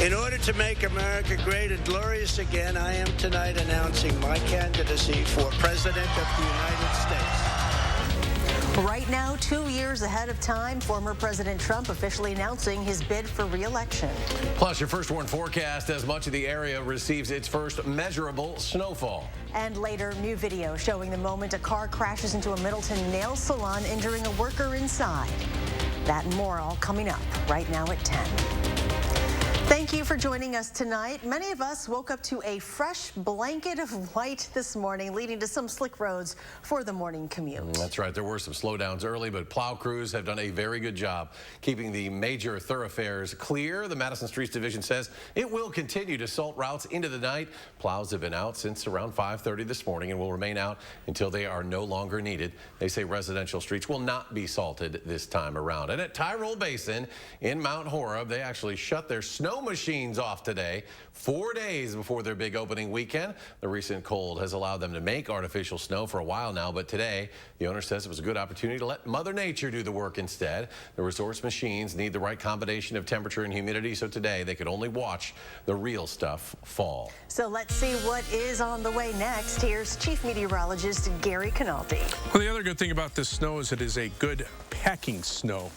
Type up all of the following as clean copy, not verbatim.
In order to make America great and glorious again, I am tonight announcing my candidacy for President of the United States. Right now, 2 years ahead of time, former President Trump officially announcing his bid for re-election. Plus, your first warn forecast as much of the area receives its first measurable snowfall. And later, new video showing the moment a car crashes into a Middleton nail salon, injuring a worker inside. That and more all coming up right now at 10. Thank you for joining us tonight. Many of us woke up to a fresh blanket of white this morning, leading to some slick roads for the morning commute. That's right. There were some slowdowns early, but plow crews have done a very good job keeping the major thoroughfares clear. The Madison Streets Division says it will continue to salt routes into the night. Plows have been out since around 5:30 this morning and will remain out until they are no longer needed. They say residential streets will not be salted this time around. And at Tyrol Basin in Mount Horeb, they actually shut their snow machines off today, 4 days before their big opening weekend. The recent cold has allowed them to make artificial snow for a while now, but today the owner says it was a good opportunity to let Mother Nature do the work instead. The resort's machines need the right combination of temperature and humidity, so today they could only watch the real stuff fall. So let's see what is on the way next. Here's Chief Meteorologist Gary Canaldi. Well, the other good thing about this snow is it is a good packing snow.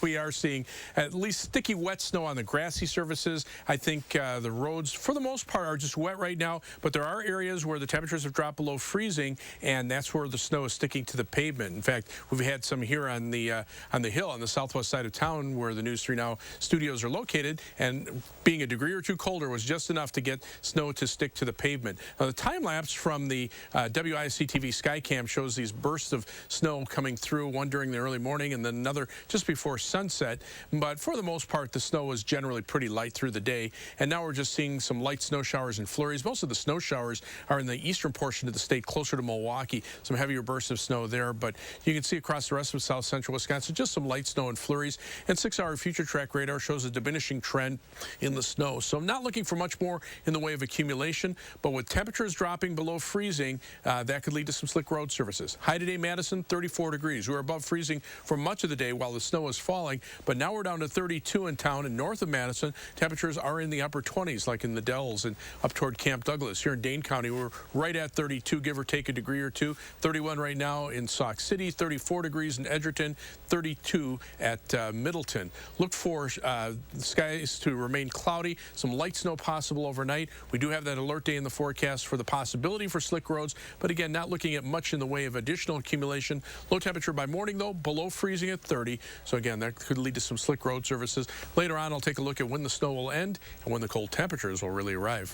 We are seeing at least sticky wet snow on the grassy surfaces. I think the roads, for the most part, are just wet right now, but there are areas where the temperatures have dropped below freezing, and that's where the snow is sticking to the pavement. In fact, we've had some here on the hill on the southwest side of town where the News 3 Now studios are located, and being a degree or two colder was just enough to get snow to stick to the pavement. Now, the time lapse from the WISC-TV Skycam shows these bursts of snow coming through, one during the early morning and then another just before sunset. But for the most part, the snow was generally pretty light through the day, and now we're just seeing some light snow showers and flurries. Most of the snow showers are in the eastern portion of the state, closer to Milwaukee. Some heavier bursts of snow there, but you can see across the rest of south central Wisconsin just some light snow and flurries. And 6-hour future track radar shows a diminishing trend in the snow. So I'm not looking for much more in the way of accumulation, but with temperatures dropping below freezing, that could lead to some slick road surfaces. High today, Madison, 34 degrees. We were above freezing for much of the day while the snow was falling, but now we're down to 32 in town, and north of Madison, temperatures are in the upper 20s, like in the Dells and up toward Camp Douglas. Here in Dane County, we're right at 32, give or take a degree or two. 31 right now in Sauk City, 34 degrees in Edgerton, 32 at Middleton. Look for the skies to remain cloudy, some light snow possible overnight. We do have that alert day in the forecast for the possibility for slick roads, but again, not looking at much in the way of additional accumulation. Low temperature by morning, though, below freezing at 30. So again, that could lead to some slick road surfaces. Later on, I'll take a look at when the snow will end and when the cold temperatures will really arrive.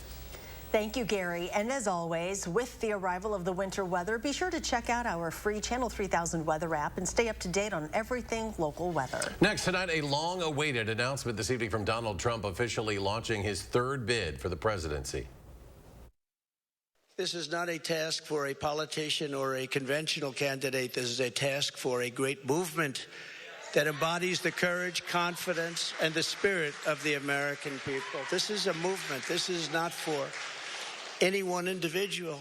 Thank you, Gary. And as always, with the arrival of the winter weather, be sure to check out our free Channel 3000 weather app and stay up to date on everything local weather. Next tonight, a long-awaited announcement this evening from Donald Trump officially launching his third bid for the presidency. This is not a task for a politician or a conventional candidate. This is a task for a great movement that embodies the courage, confidence, and the spirit of the American people. This is a movement. This is not for any one individual.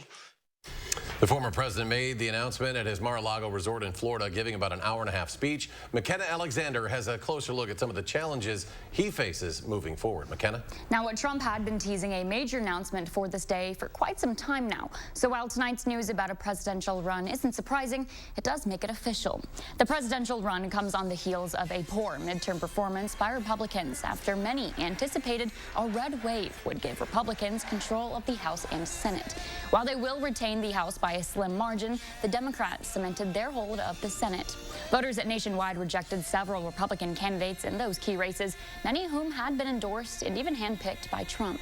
The former president made the announcement at his Mar-a-Lago resort in Florida, giving about an hour-and-a-half speech. McKenna Alexander has a closer look at some of the challenges he faces moving forward. McKenna? Now, what Trump had been teasing a major announcement for this day for quite some time now. So while tonight's news about a presidential run isn't surprising, it does make it official. The presidential run comes on the heels of a poor midterm performance by Republicans after many anticipated a red wave would give Republicans control of the House and Senate. While they will retain the House by a slim margin, the Democrats cemented their hold of the Senate. Voters at Nationwide rejected several Republican candidates in those key races, many of whom had been endorsed and even handpicked by Trump.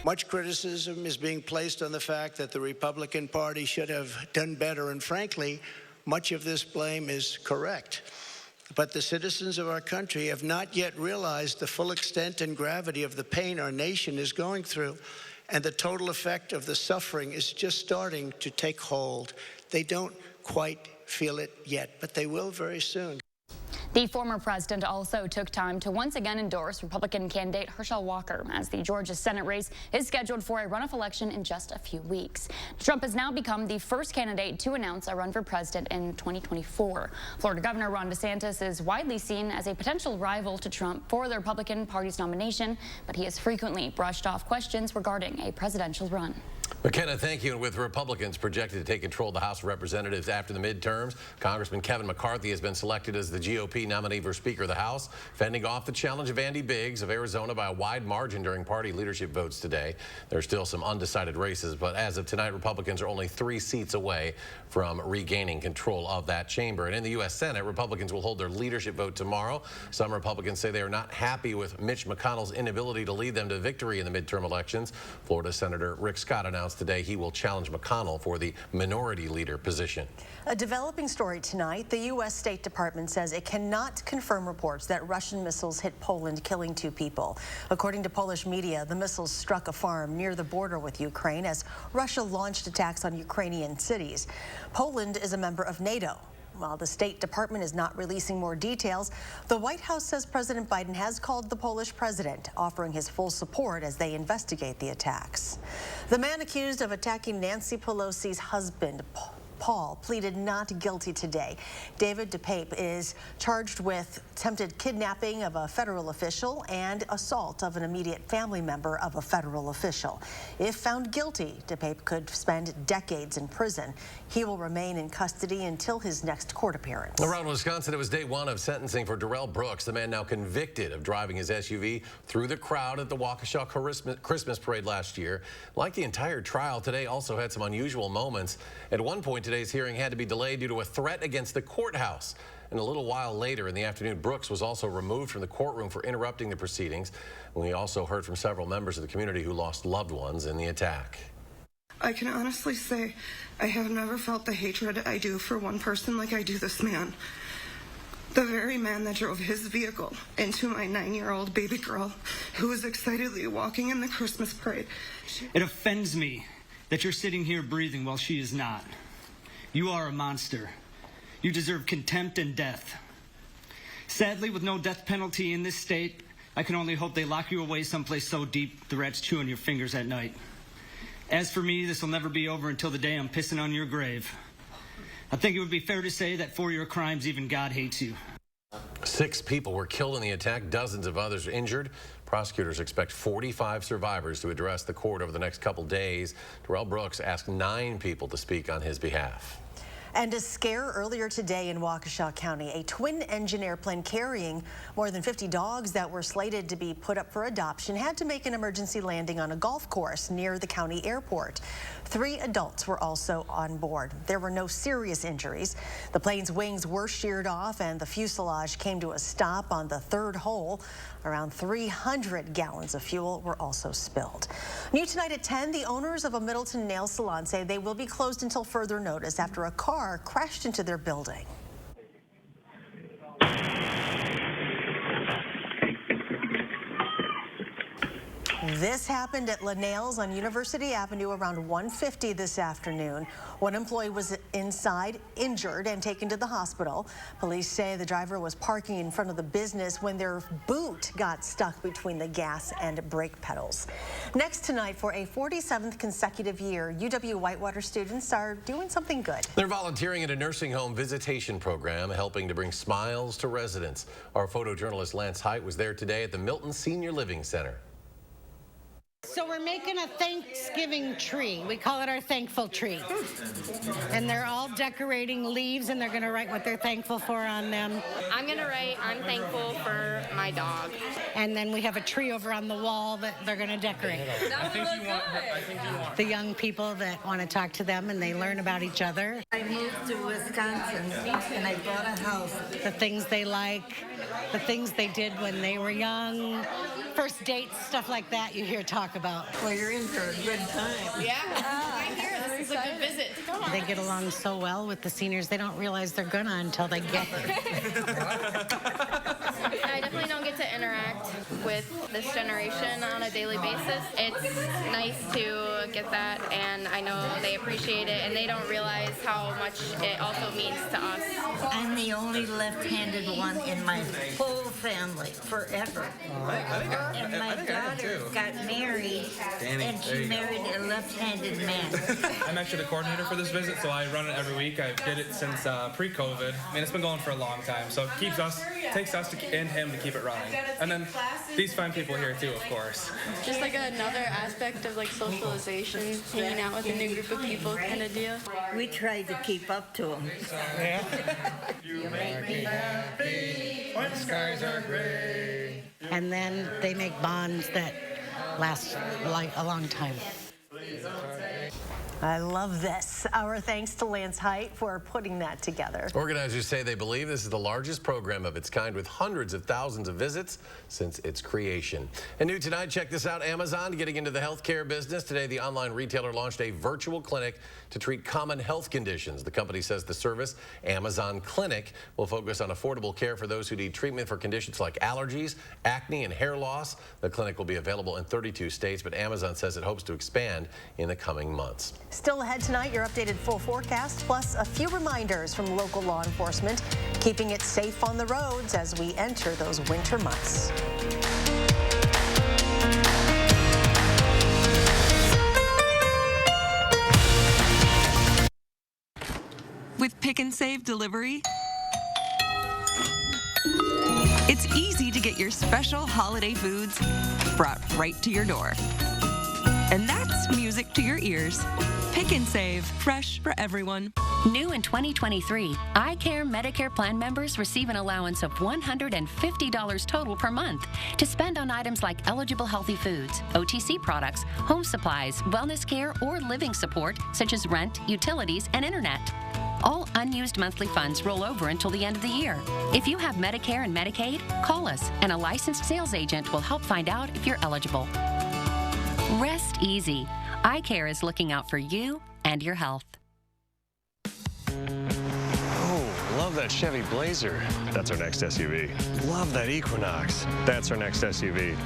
Much criticism is being placed on the fact that the Republican Party should have done better, and frankly, much of this blame is correct. But the citizens of our country have not yet realized the full extent and gravity of the pain our nation is going through. And the total effect of the suffering is just starting to take hold. They don't quite feel it yet, but they will very soon. The former president also took time to once again endorse Republican candidate Herschel Walker, as the Georgia Senate race is scheduled for a runoff election in just a few weeks. Trump has now become the first candidate to announce a run for president in 2024. Florida Governor Ron DeSantis is widely seen as a potential rival to Trump for the Republican Party's nomination, but he has frequently brushed off questions regarding a presidential run. McKenna, thank you. And with Republicans projected to take control of the House of Representatives after the midterms, Congressman Kevin McCarthy has been selected as the GOP nominee for Speaker of the House, fending off the challenge of Andy Biggs of Arizona by a wide margin during party leadership votes today. There are still some undecided races, but as of tonight, Republicans are only 3 seats away from regaining control of that chamber. And in the U.S. Senate, Republicans will hold their leadership vote tomorrow. Some Republicans say they are not happy with Mitch McConnell's inability to lead them to victory in the midterm elections. Florida Senator Rick Scott announced today he will challenge McConnell for the minority leader position. A developing story tonight. The U.S. State Department says it cannot confirm reports that Russian missiles hit Poland, killing 2 people. According to Polish media, the missiles struck a farm near the border with Ukraine as Russia launched attacks on Ukrainian cities. Poland is a member of NATO. While the State Department is not releasing more details, the White House says President Biden has called the Polish president, offering his full support as they investigate the attacks. The man accused of attacking Nancy Pelosi's husband, Paul, pleaded not guilty today. David DePape is charged with attempted kidnapping of a federal official and assault of an immediate family member of a federal official. If found guilty, DePape could spend decades in prison. He will remain in custody until his next court appearance. Around Wisconsin, it was day 1 of sentencing for Darrell Brooks, the man now convicted of driving his SUV through the crowd at the Waukesha Christmas parade last year. Like the entire trial, today also had some unusual moments. At one point, today's hearing had to be delayed due to a threat against the courthouse. And a little while later in the afternoon, Brooks was also removed from the courtroom for interrupting the proceedings. We also heard from several members of the community who lost loved ones in the attack. I can honestly say I have never felt the hatred I do for one person like I do this man. The very man that drove his vehicle into my 9-year-old baby girl who was excitedly walking in the Christmas parade. It offends me that you're sitting here breathing while she is not. You are a monster. You deserve contempt and death. Sadly, with no death penalty in this state, I can only hope they lock you away someplace so deep the rats chew on your fingers at night. As for me, this will never be over until the day I'm pissing on your grave. I think it would be fair to say that for your crimes, even God hates you. 6 people were killed in the attack, dozens of others injured. Prosecutors expect 45 survivors to address the court over the next couple days. Darrell Brooks asked 9 people to speak on his behalf. And a scare earlier today in Waukesha County. A twin-engine airplane carrying more than 50 dogs that were slated to be put up for adoption had to make an emergency landing on a golf course near the county airport. 3 adults were also on board. There were no serious injuries. The plane's wings were sheared off and the fuselage came to a stop on the 3rd hole. Around 300 gallons of fuel were also spilled. New tonight at 10, the owners of a Middleton nail salon say they will be closed until further notice after a car crashed into their building. This happened at La Nails on University Avenue around 1:50 this afternoon. One employee was inside, injured, and taken to the hospital. Police say the driver was parking in front of the business when their boot got stuck between the gas and brake pedals. Next tonight, for a 47th consecutive year, UW Whitewater students are doing something good. They're volunteering at a nursing home visitation program, helping to bring smiles to residents. Our photojournalist Lance Height was there today at the Milton Senior Living Center. So we're making a Thanksgiving tree. We call it our thankful tree. And they're all decorating leaves, and they're going to write what they're thankful for on them. I'm going to write, I'm thankful for my dog. And then we have a tree over on the wall that they're going to decorate. I think you want The young people that want to talk to them, and they learn about each other. I moved to Wisconsin, and I bought a house. The things they like, the things they did when they were young, first dates, stuff like that you hear talk about. Well, you're in for a good time. Yeah, right here. This is a good visit. Come on. They get along so well with the seniors, they don't realize they're gonna until they get here. I definitely don't get to interact with this generation on a daily basis. It's nice to get that, and I know they appreciate it, and they don't realize how much it also means to us. I'm the only left-handed one in my whole family, forever. And my daughter got married, and she married a left-handed man. I'm actually the coordinator for this visit, so I run it every week. I did it since pre-COVID. I mean, it's been going for a long time, so it takes us and him to keep it running. And then these fine people here too, of course. Just like another aspect of like socialization, hanging out with a new group of people kind of deal. We tried to keep up to them. You make me happy when skies are gray. And then they make bonds that last like a long time. I love this. Our thanks to Lance Height for putting that together. Organizers say they believe this is the largest program of its kind with hundreds of thousands of visits since its creation. And new tonight, check this out. Amazon getting into the healthcare business. Today, the online retailer launched a virtual clinic to treat common health conditions. The company says the service, Amazon Clinic, will focus on affordable care for those who need treatment for conditions like allergies, acne, and hair loss. The clinic will be available in 32 states, but Amazon says it hopes to expand in the coming months. Still ahead tonight, your updated full forecast, plus a few reminders from local law enforcement, keeping it safe on the roads as we enter those winter months. With Pick and Save delivery, it's easy to get your special holiday foods brought right to your door. And that's music to your ears. Pick and Save, fresh for everyone. New in 2023, eye care Medicare plan members receive an allowance of $150 total per month to spend on items like eligible healthy foods, OTC products, home supplies, wellness care, or living support such as rent, utilities, and internet. All unused monthly funds roll over until the end of the year. If you have Medicare and Medicaid, call us, and a licensed sales agent will help find out if you're eligible. Rest easy. Eye Care is looking out for you and your health. Oh, love that Chevy Blazer. That's our next SUV. Love that Equinox. That's our next SUV.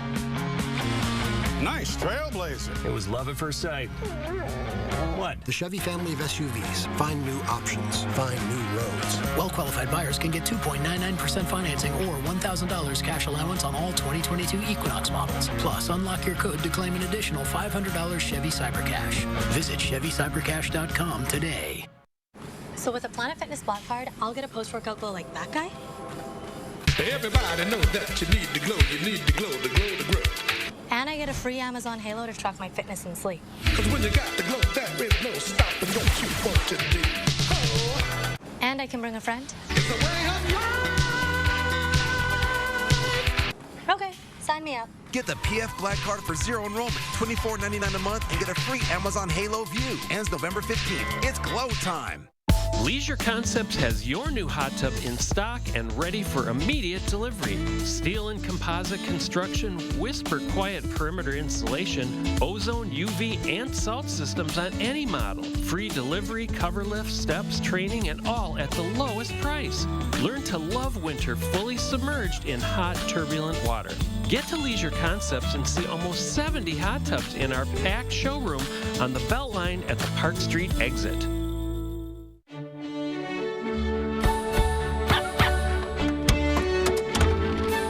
Nice Trailblazer. It was love at first sight. What? The Chevy family of SUVs. Find new options. Find new roads. Well-qualified buyers can get 2.99% financing or $1,000 cash allowance on all 2022 Equinox models. Plus, unlock your code to claim an additional $500 Chevy Cybercash. Visit ChevyCybercash.com today. So with a Planet Fitness Black Card, I'll get a post-workout glow like that guy? Everybody knows that you need the glow. You need the glow, the glow, the glow. And I get a free Amazon Halo to track my fitness and sleep. Cause when you got the glow, there is no stopping what you want to do. Oh. And I can bring a friend. It's the way of life. Okay, sign me up. Get the PF Black Card for zero enrollment, $24.99 a month, and get a free Amazon Halo View. Ends November 15th. It's glow time. Leisure Concepts has your new hot tub in stock and ready for immediate delivery. Steel and composite construction, whisper quiet perimeter insulation, ozone, UV, and salt systems on any model. Free delivery, cover lift, steps, training, and all at the lowest price. Learn to love winter fully submerged in hot, turbulent water. Get to Leisure Concepts and see almost 70 hot tubs in our packed showroom on the Beltline at the Park Street exit.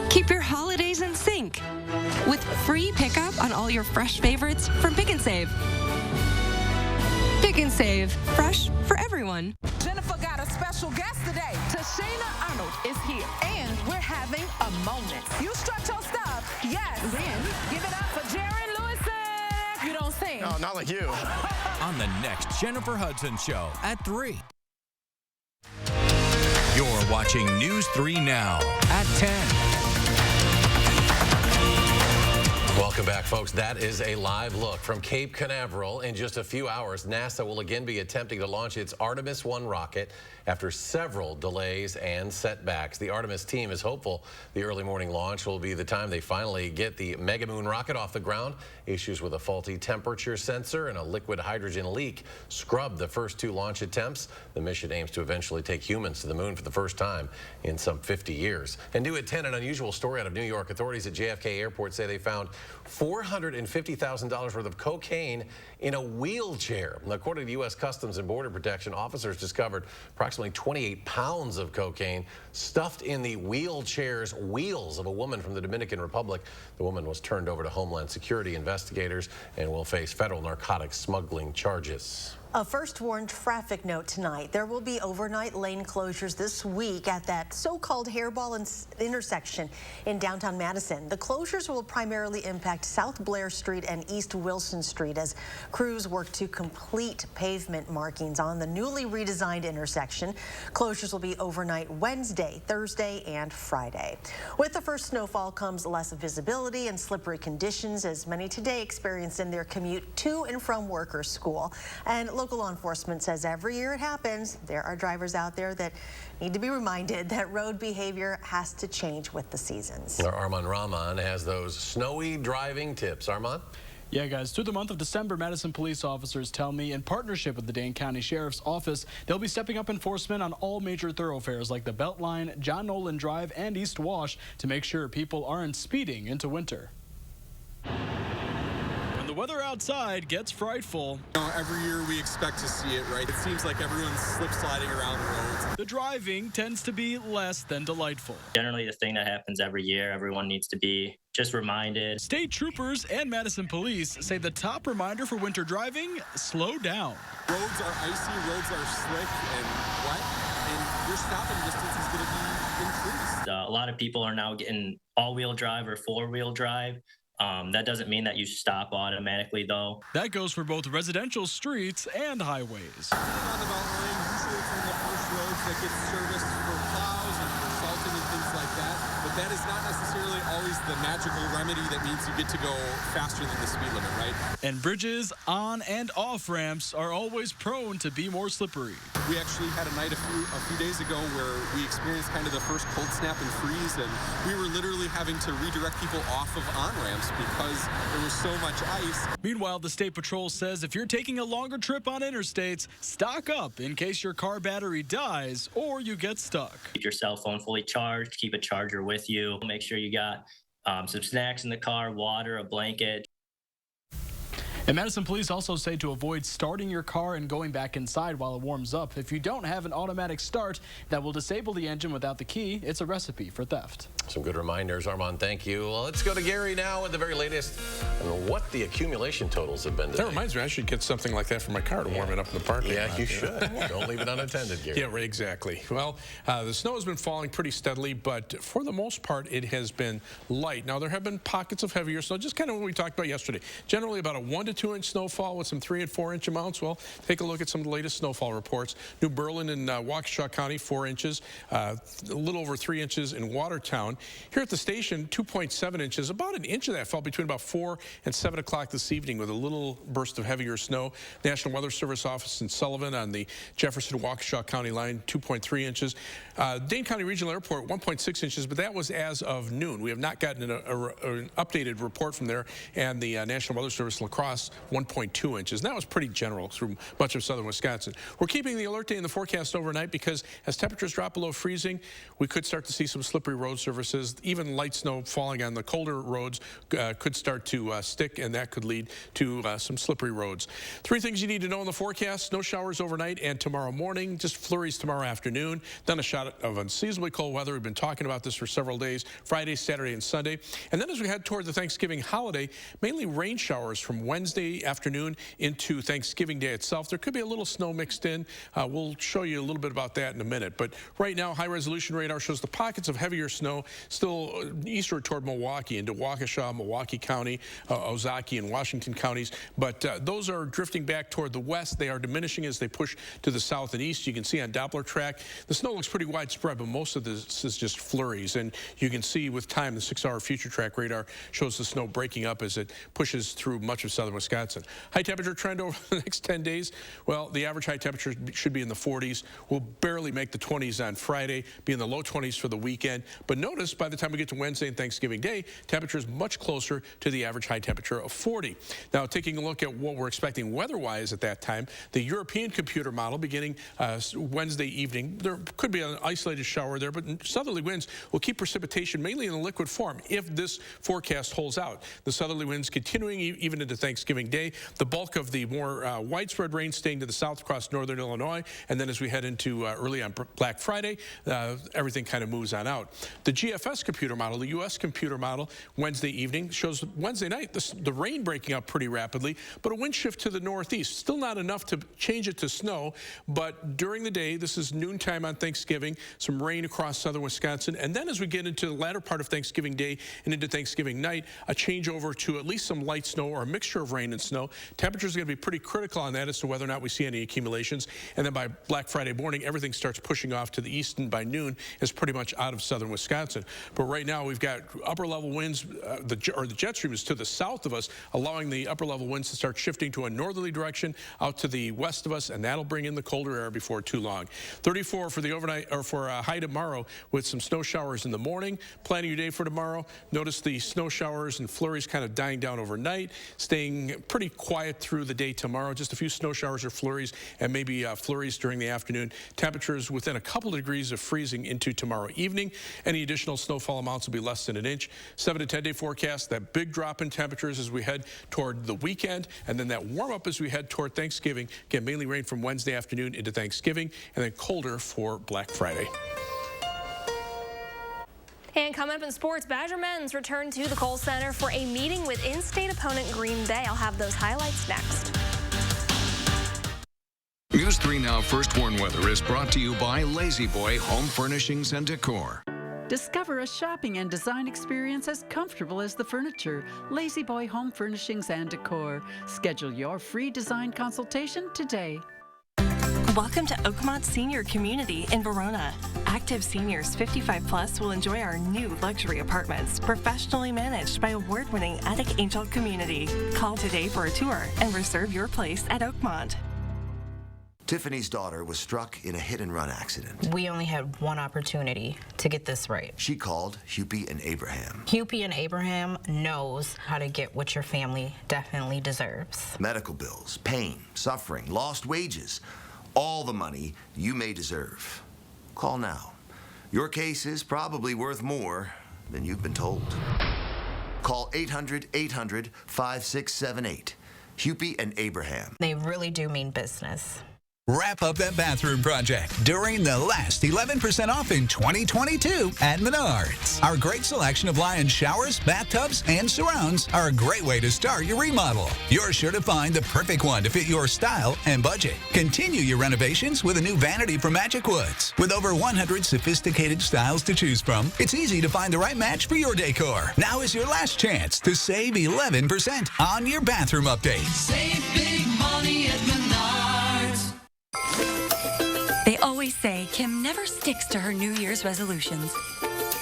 Keep your holidays in sync with free pickup on all your fresh favorites from Pick and Save. Pick and Save, fresh for everyone. Jennifer got a special guest today. Tashana Arnold is here, and we're having a moment. You strut your stuff, yes. Then give it up for Jaron Lewison. You don't sing. No, not like you. On the next Jennifer Hudson Show at 3. You're watching News 3 Now at 10. Welcome back, folks. That is a live look from Cape Canaveral. In just a few hours, NASA will again be attempting to launch its Artemis 1 rocket after several delays and setbacks. The Artemis team is hopeful the early morning launch will be the time they finally get the Megamoon rocket off the ground. Issues with a faulty temperature sensor and a liquid hydrogen leak scrubbed the first 2 launch attempts. The mission aims to eventually take humans to the moon for the first time in some 50 years. And new at 10, an unusual story out of New York. Authorities at JFK Airport say they found $450,000 worth of cocaine in a wheelchair. According to U.S. Customs and Border Protection, officers discovered approximately 28 pounds of cocaine stuffed in the wheelchair's wheels of a woman from the Dominican Republic. The woman was turned over to Homeland Security investigators and will face federal narcotics smuggling charges. A first warned traffic note tonight. There will be overnight lane closures this week at that so-called hairball intersection in downtown Madison. The closures will primarily impact South Blair Street and East Wilson Street as crews work to complete pavement markings on the newly redesigned intersection. Closures will be overnight Wednesday, Thursday, and Friday. With the first snowfall comes less visibility and slippery conditions, as many today experienced in their commute to and from work or school. And local law enforcement says every year it happens, there are drivers out there that need to be reminded that road behavior has to change with the seasons. Our Armand Rahman has those snowy driving tips. Armand? Yeah, guys, through the month of December, Madison police officers tell me, in partnership with the Dane County Sheriff's Office, they'll be stepping up enforcement on all major thoroughfares like the Beltline, John Nolan Drive, and East Wash to make sure people aren't speeding into winter. The weather outside gets frightful. Every year we expect to see it, right? It seems like everyone's slip sliding around the roads. The driving tends to be less than delightful. Generally, the thing that happens every year, everyone needs to be just reminded. State troopers and Madison police say the top reminder for winter driving, slow down. Roads are icy, roads are slick and wet, and your stopping distance is going to be increased. A lot of people are now getting all-wheel drive or four-wheel drive. That doesn't mean that you stop automatically, though. That goes for both residential streets and highways. On the Beltline, usually it's on the first roads that get serviced for plows and for salting and things like that. But that is not necessarily always the magical remedy that means you get to go faster than the speed limit, right? And bridges on and off ramps are always prone to be more slippery. We actually had a night a few days ago where we experienced kind of the first cold snap and freeze, and we were literally having to redirect people off of on-ramps because there was so much ice. Meanwhile, the State Patrol says if you're taking a longer trip on interstates, stock up in case your car battery dies or you get stuck. Keep your cell phone fully charged, keep a charger with you. Make sure you got some snacks in the car, water, a blanket. And Madison police also say to avoid starting your car and going back inside while it warms up. If you don't have an automatic start that will disable the engine without the key, it's a recipe for theft. Some good reminders, Armand. Thank you. Well, let's go to Gary now with the very latest on what the accumulation totals have been today. That reminds me, I should get something like that for my car to warm it up in the parking lot. Yeah, you should. Don't leave it unattended, Gary. Yeah, right, exactly. Well, the snow has been falling pretty steadily, but for the most part, it has been light. Now, there have been pockets of heavier snow, just kind of what we talked about yesterday. Generally, about a 1 to 2 inch snowfall with some 3 and 4 inch amounts. Well, take a look at some of the latest snowfall reports. New Berlin and Waukesha County, 4 inches. A little over 3 inches in Watertown. Here at the station, 2.7 inches. About an inch of that fell between about 4 and 7 o'clock this evening with a little burst of heavier snow. National Weather Service office in Sullivan on the Jefferson-Waukesha County line, 2.3 inches. Dane County Regional Airport, 1.6 inches, but that was as of noon. We have not gotten an updated report from there. And the National Weather Service La Crosse, 1.2 inches. And that was pretty general through much of southern Wisconsin. We're keeping the alert day in the forecast overnight because as temperatures drop below freezing, we could start to see some slippery road surfaces. Even light snow falling on the colder roads could start to stick, and that could lead to some slippery roads. 3 things you need to know in the forecast: snow showers overnight and tomorrow morning, just flurries tomorrow afternoon, then a shot of unseasonably cold weather. We've been talking about this for several days, Friday, Saturday, and Sunday. And then as we head toward the Thanksgiving holiday, mainly rain showers from Wednesday Wednesday afternoon into Thanksgiving Day itself. There could be a little snow mixed in. We'll show you a little bit about that in a minute. But right now, high-resolution radar shows the pockets of heavier snow still eastward toward Milwaukee into Waukesha, Milwaukee County, Ozaukee, and Washington counties. But those are drifting back toward the west. They are diminishing as they push to the south and east. You can see on Doppler track, the snow looks pretty widespread, but most of this is just flurries. And you can see with time, the 6-hour future track radar shows the snow breaking up as it pushes through much of southern Wisconsin. High temperature trend over the next 10 days. Well, the average high temperature should be in the 40s. We'll barely make the 20s on Friday, be in the low 20s for the weekend. But notice by the time we get to Wednesday and Thanksgiving Day, temperature is much closer to the average high temperature of 40. Now, taking a look at what we're expecting weather-wise at that time, the European computer model beginning Wednesday evening, there could be an isolated shower there, but southerly winds will keep precipitation mainly in a liquid form if this forecast holds out. The southerly winds continuing even into Thanksgiving Day. The bulk of the more widespread rain staying to the south across northern Illinois, and then as we head into early on Black Friday, everything kind of moves on out. The GFS computer model, the U.S. computer model, Wednesday evening shows Wednesday night the rain breaking up pretty rapidly, but a wind shift to the northeast. Still not enough to change it to snow, but during the day, this is noontime on Thanksgiving, some rain across southern Wisconsin, and then as we get into the latter part of Thanksgiving Day and into Thanksgiving night, a change over to at least some light snow or a mixture of rain and snow. Temperatures are going to be pretty critical on that as to whether or not we see any accumulations. And then by Black Friday morning, everything starts pushing off to the east, and by noon is pretty much out of southern Wisconsin. But right now, we've got upper-level winds, the jet stream is to the south of us, allowing the upper-level winds to start shifting to a northerly direction out to the west of us, and that'll bring in the colder air before too long. 34 for the overnight, or for high tomorrow, with some snow showers in the morning. Planning your day for tomorrow. Notice the snow showers and flurries kind of dying down overnight, staying pretty quiet through the day tomorrow. Just a few snow showers or flurries, and maybe flurries during the afternoon. Temperatures within a couple of degrees of freezing into tomorrow evening. Any additional snowfall amounts will be less than an inch. 7 to 10 day forecast, that big drop in temperatures as we head toward the weekend, and then that warm up as we head toward Thanksgiving. Again, mainly rain from Wednesday afternoon into Thanksgiving, and then colder for Black Friday. And coming up in sports, Badger men's return to the Kohl Center for a meeting with in-state opponent Green Bay. I'll have those highlights next. News 3 Now First Warn Weather is brought to you by Lazy Boy Home Furnishings and Decor. Discover a shopping and design experience as comfortable as the furniture. Lazy Boy Home Furnishings and Decor. Schedule your free design consultation today. Welcome to Oakmont Senior Community in Verona. Active seniors 55 plus will enjoy our new luxury apartments, professionally managed by award-winning Attic Angel Community. Call today for a tour and reserve your place at Oakmont. Tiffany's daughter was struck in a hit-and-run accident. We only had one opportunity to get this right. She called Hupie and Abraham. Hupie and Abraham knows how to get what your family definitely deserves. Medical bills, pain, suffering, lost wages. All the money you may deserve. Call now. Your case is probably worth more than you've been told. Call 800-800-5678. Hupie and Abraham. They really do mean business. Wrap up that bathroom project during the last 11% off in 2022 at Menards. Our great selection of Lion showers, bathtubs, and surrounds are a great way to start your remodel. You're sure to find the perfect one to fit your style and budget. Continue your renovations with a new vanity from Magic Woods. With over 100 sophisticated styles to choose from, it's easy to find the right match for your decor. Now is your last chance to save 11% on your bathroom update. Save big money at Menards. They always say Kim never sticks to her New Year's resolutions.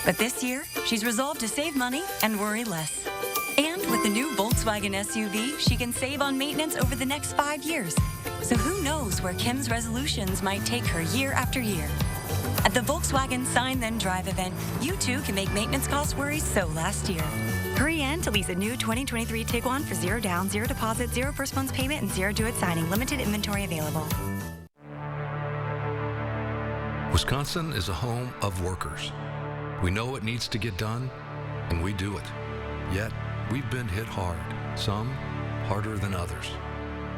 But this year, she's resolved to save money and worry less. And with the new Volkswagen SUV, she can save on maintenance over the next 5 years. So who knows where Kim's resolutions might take her year after year. At the Volkswagen Sign Then Drive event, you too can make maintenance cost worries so last year. Hurry in to lease a new 2023 Tiguan for 0 down, 0 deposit, 0 first month's payment, and 0 due at signing. Limited inventory available. Wisconsin is a home of workers. We know what needs to get done, and we do it. Yet, we've been hit hard, some harder than others.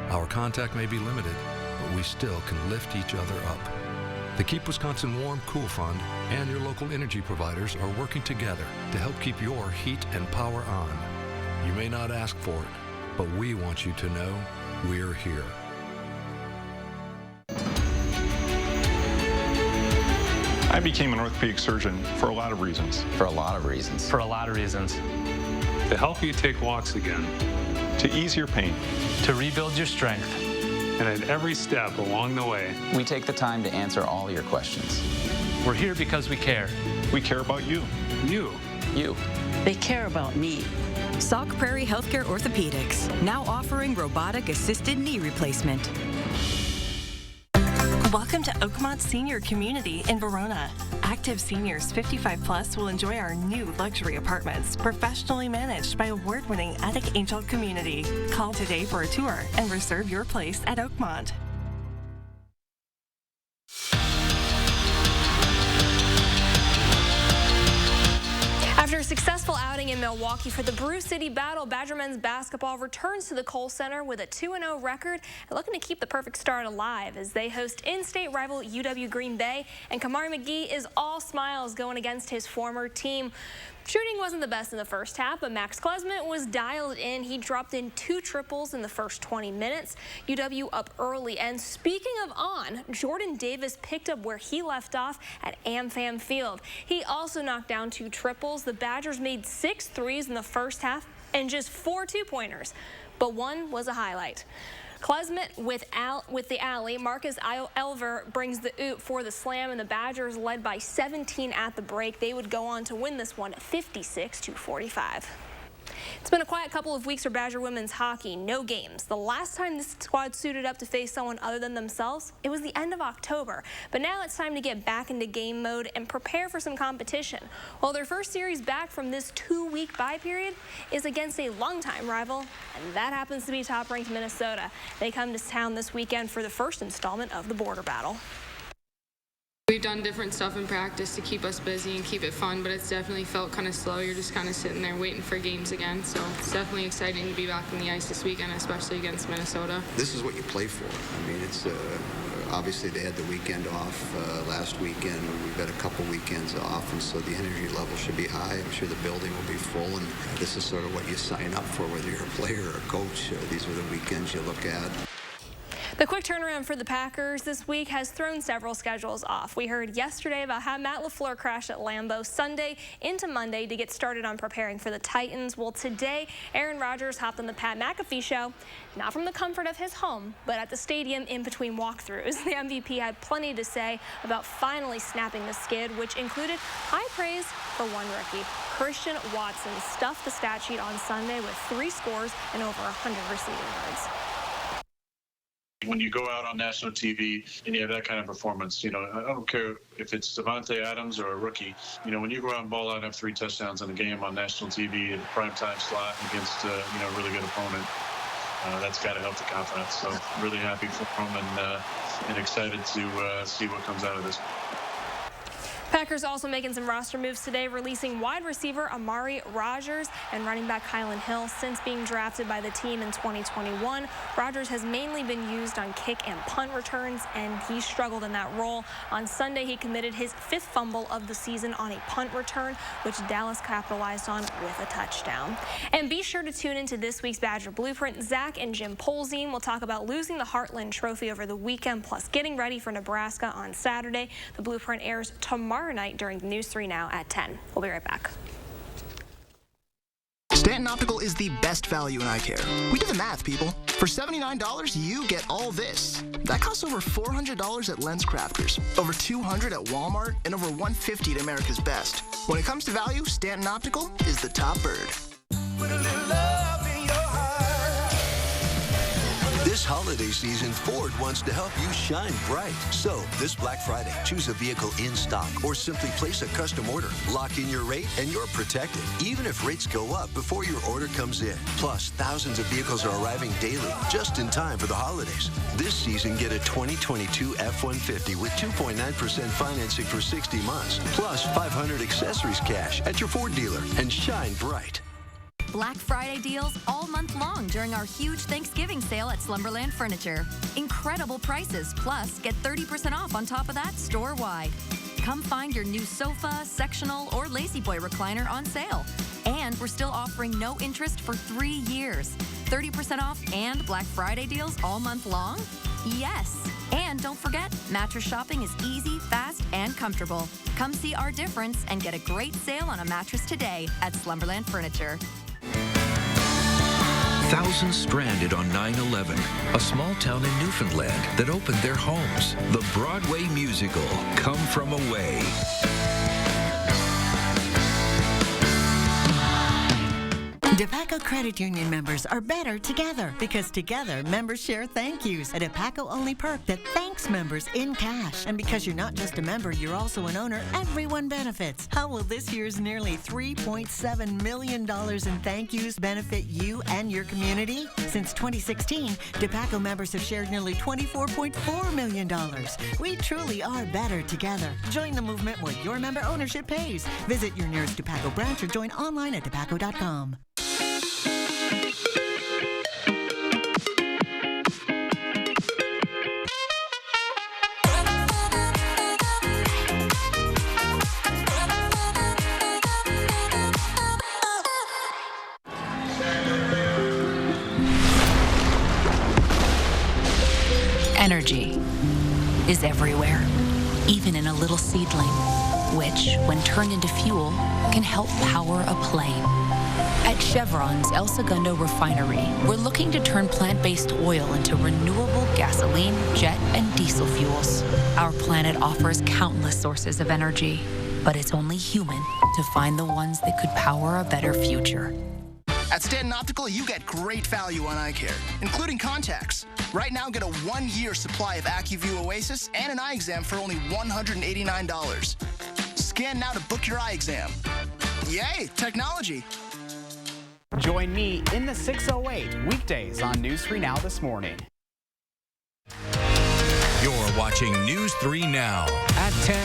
Our contact may be limited, but we still can lift each other up. The Keep Wisconsin Warm Cool Fund and your local energy providers are working together to help keep your heat and power on. You may not ask for it, but we want you to know we're here. I became an orthopedic surgeon for a lot of reasons. For a lot of reasons. For a lot of reasons. To help you take walks again. To ease your pain. To rebuild your strength. And at every step along the way, we take the time to answer all your questions. We're here because we care. We care about you. You. You. They care about me. Sauk Prairie Healthcare Orthopedics, now offering robotic-assisted knee replacement. Welcome to Oakmont Senior Community in Verona. Active seniors 55 plus will enjoy our new luxury apartments, professionally managed by award-winning Attic Angel Community. Call today for a tour and reserve your place at Oakmont. After a successful outing in Milwaukee for the Brew City Battle, Badger men's basketball returns to the Kohl Center with a 2-0 record and looking to keep the perfect start alive as they host in-state rival UW Green Bay. And Kamari McGee is all smiles going against his former team. Shooting wasn't the best in the first half, but Max Klesmit was dialed in. He dropped in 2 triples in the first 20 minutes. UW up early. And speaking of on, Jordan Davis picked up where he left off at AmFam Field. He also knocked down 2 triples. The Badgers made 6 threes in the first half and just 4 two-pointers, but one was a highlight. Klesmit with the alley. Marcus Elver brings the oop for the slam, and the Badgers led by 17 at the break. They would go on to win this one 56-45. It's been a quiet couple of weeks for Badger women's hockey. No games. The last time this squad suited up to face someone other than themselves, it was the end of October. But now it's time to get back into game mode and prepare for some competition. Well, their first series back from this 2-week bye period is against a longtime rival, and that happens to be top-ranked Minnesota. They come to town this weekend for the first installment of the border battle. We've done different stuff in practice to keep us busy and keep it fun, but it's definitely felt kind of slow. You're just kind of sitting there waiting for games again. So it's definitely exciting to be back on the ice this weekend, especially against Minnesota. This is what you play for. I mean, it's obviously they had the weekend off last weekend. We've had a couple weekends off, and so the energy level should be high. I'm sure the building will be full, and this is sort of what you sign up for, whether you're a player or a coach. These are the weekends you look at. The quick turnaround for the Packers this week has thrown several schedules off. We heard yesterday about how Matt LaFleur crashed at Lambeau Sunday into Monday to get started on preparing for the Titans. Well, today, Aaron Rodgers hopped on the Pat McAfee show, not from the comfort of his home, but at the stadium in between walkthroughs. The MVP had plenty to say about finally snapping the skid, which included high praise for one rookie. Christian Watson stuffed the stat sheet on Sunday with 3 scores and over 100 receiving yards. When you go out on national TV and you have that kind of performance, you know, I don't care if it's Devontae Adams or a rookie, you know, when you go out and ball out and have 3 touchdowns in a game on national TV in a primetime slot against, you know, a really good opponent, that's got to help the confidence. So really happy for him and excited to see what comes out of this. Packers also making some roster moves today, releasing wide receiver Amari Rodgers and running back Kylan Hill. Since being drafted by the team in 2021, Rodgers has mainly been used on kick and punt returns, and he struggled in that role. On Sunday, he committed his 5th fumble of the season on a punt return, which Dallas capitalized on with a touchdown. And be sure to tune into this week's Badger Blueprint. Zach and Jim Polzine will talk about losing the Heartland Trophy over the weekend, plus getting ready for Nebraska on Saturday. The Blueprint airs tomorrow night during News 3 Now at 10. We'll be right back. Stanton Optical is the best value in eye care. We did the math, people. For $79, you get all this. That costs over $400 at LensCrafters, over $200 at Walmart, and over $150 at America's Best. When it comes to value, Stanton Optical is the top bird. Put a little love in your heart. This holiday season, Ford wants to help you shine bright. So, this Black Friday, choose a vehicle in stock or simply place a custom order. Lock in your rate and you're protected, even if rates go up before your order comes in. Plus, thousands of vehicles are arriving daily, just in time for the holidays. This season, get a 2022 F-150 with 2.9% financing for 60 months, plus 500 accessories cash at your Ford dealer, and shine bright. Black Friday deals all month long during our huge Thanksgiving sale at Slumberland Furniture. Incredible prices, plus get 30% off on top of that store-wide. Come find your new sofa, sectional, or Lazy Boy recliner on sale. And we're still offering no interest for 3 years. 30% off and Black Friday deals all month long? Yes. And don't forget, mattress shopping is easy, fast, and comfortable. Come see our difference and get a great sale on a mattress today at Slumberland Furniture. Thousands stranded on 9/11, a small town in Newfoundland that opened their homes. The Broadway musical, Come From Away. DePaco Credit Union members are better together because together members share thank yous, a DePaco-only perk that thanks members in cash. And because you're not just a member, you're also an owner, everyone benefits. How will this year's nearly $3.7 million in thank yous benefit you and your community? Since 2016, DePaco members have shared nearly $24.4 million. We truly are better together. Join the movement where your member ownership pays. Visit your nearest DePaco branch or join online at depaco.com. Energy is everywhere, even in a little seedling, which, when turned into fuel, can help power a plane. At Chevron's El Segundo refinery, we're looking to turn plant-based oil into renewable gasoline, jet, and diesel fuels. Our planet offers countless sources of energy, but it's only human to find the ones that could power a better future. At Stanton Optical, you get great value on eye care, including contacts. Right now, get a 1-year supply of AccuView Oasis and an eye exam for only $189. Scan now to book your eye exam. Yay, technology. Join me in the 608 weekdays on News 3 Now this morning. You're watching News 3 Now at 10.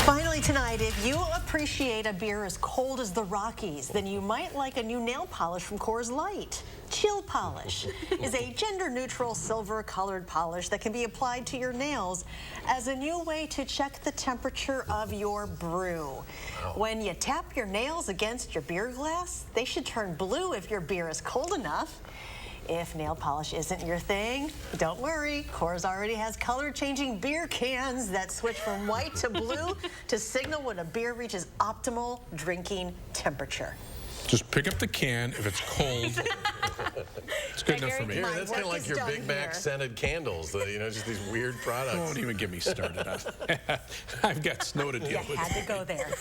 Finally tonight, if you appreciate a beer as cold as the Rockies, then you might like a new nail polish from Coors Light. Chill Polish is a gender-neutral silver-colored polish that can be applied to your nails as a new way to check the temperature of your brew. When you tap your nails against your beer glass, they should turn blue if your beer is cold enough. If nail polish isn't your thing, don't worry. Coors already has color-changing beer cans that switch from white to blue to signal when a beer reaches optimal drinking temperature. Just pick up the can. If it's cold, it's good enough for me. Here, that's kind of like your Big Mac scented candles, just these weird products. Don't even get me started on I've got snow to deal with. You had to go there.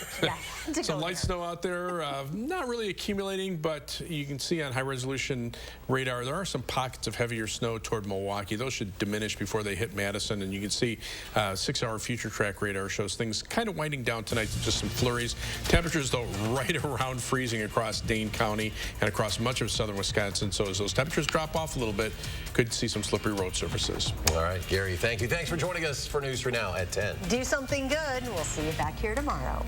Some light snow out there, not really accumulating, but you can see on high-resolution radar there are some pockets of heavier snow toward Milwaukee. Those should diminish before they hit Madison, and you can see 6-hour future track radar shows things kind of winding down tonight to just some flurries. Temperatures, though, right around freezing across Dane County and across much of southern Wisconsin. So as those temperatures drop off a little bit, could see some slippery road surfaces. All right, Gary, thank you. Thanks for joining us for News 3 Now at 10. Do something good. We'll see you back here tomorrow.